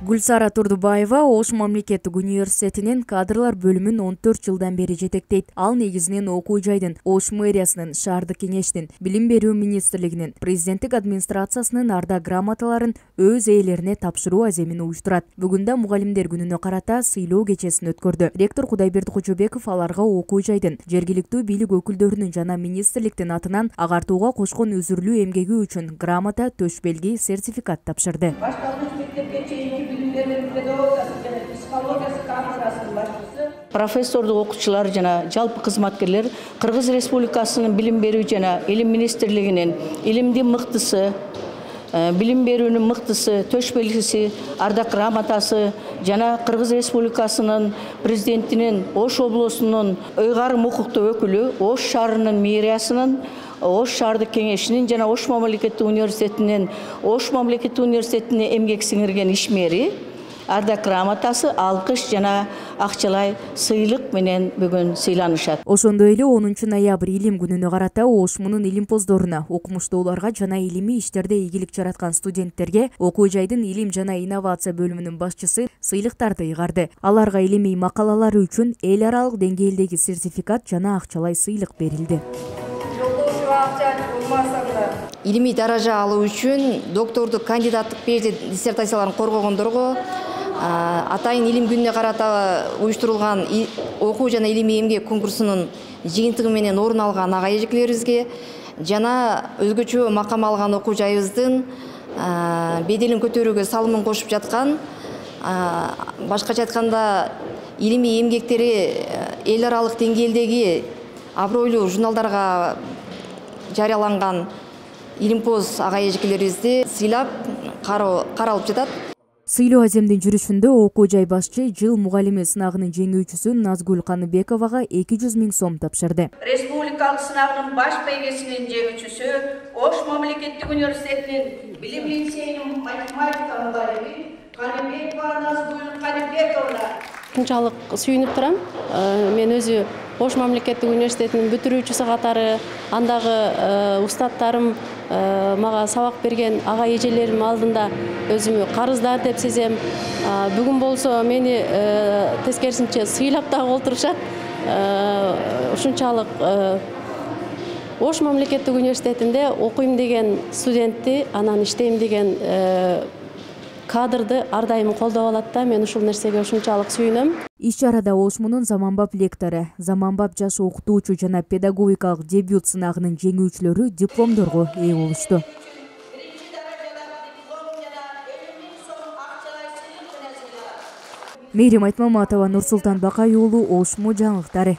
Гүлсара Турдубаева Ош мамлекеттик университетинин кадрлар бөлүмүн 14 жылдан бери жетектейт. Ал негизинен окуу жайдын, Ош мэриясынын, шаардык кеңештин, билим берүү министрлигинин, президенттик администрациясынын ардак грамоталарын өз ээлерине тапшыруу аземин уюштурат. Бүгүн да мугалимдер күнүнө карата сыйлоо кечесин өткөрдү. Ректор Кудайберди Кочобеков аларга окуу жайдын, жергиликтүү бийлик өкүлдөрүнүн жана министрликтин атынан агартууга кошкон үзүрлүү эмгеги үчүн грамота, төш белги, сертификат тапшырды. Профессордук окуучулар жана жалпы кызматкерлер Кыргыз Республикасынын билим берүү жана илим министрлигинин илимдин мыктысы, билим берүүнүн мыктысы, төш белгиси, ардак грамотасы жана Кыргыз Республикасынын президентинин Ош облусунун ыйгарым укуктуу өкүлү, Ош шаарынын мэриясынын, Ош шаардык кеңешинин жана Ош мамлекеттик университетинин эмгек сиңирген ишмери ардак грамотасы, алкыш жана акчалай сыйлык менен бүгүн сыйланышат. Ошондой эле 10 ноябрь илим күнүнө карата Ош мунун илимпоздоруна, окумуштууларга жана илимий иштерде ийгилик жараткан студенттерге окуу жайдын илим жана инновация бөлүмүнүн башчысы сыйлыктарды ыйгарды. Аларга илимий макалалары үчүн эл аралык деңгээлдеги сертификат жана акчалай сыйлык берилди. Илимий даража алуу үчүн доктордук, кандидаттык диссертацияларын коргогондорго, атайын илим күнүнө карата уюштурулган окуу жана илимий эмгек конкурсунун жыйынтыгы менен орун алган ага эжекелерибизге жана өзгөчө макам алган окуу жайыбыздын беделин көтөрүүгө салымын кошуп жаткан, башкача айтканда илимий эмгектери эл аралык деңгээлдеги абройлуу журналдарга жарыяланган илимпоз ага эжекелерибизди сыйлап каралып жатат. Сыйлоо аземдин жүрүшүндө окуу жай башчы жыл мугалими сынагынын жеңүүчүсү Назгүл Каныбековага 200 000 сом тапшырды. Республикалык сынагынын баш бәйгесинин жеңүүчүсү Ош мамлекеттик университетинин билим лицейинин математика мугалими Каныбекова Назгүл Каныбековна. Ушунчалык сүйүнүп турам. Мен өзү Ош мамлекеттик университетинин бүтүрүүчүсү катары, андагы устаттарым мага сабак берген ага эжелерим алдында өзүмү карыздар деп сезем. Бүгүн болсо мени тескерисинче сыйлап дагы олтурушат. Ушунчалык Ош мамлекеттик университетинде окуйм деген студентти, анан иштейм деген кадрды ар дайым колдоп алат да, мен ушул нерсеге ушунчалык сүйүнөм. Иш чарада Ош мунун заманбап лектору, заманбап жаш окутуучу жана педагогикалык дебют сынагынын жеңүүчүлөрү дипломдорго ээ болушту. Мээрим Айтмаматова, Нурсултан Бакай уулу, Ош му жаңылыктары.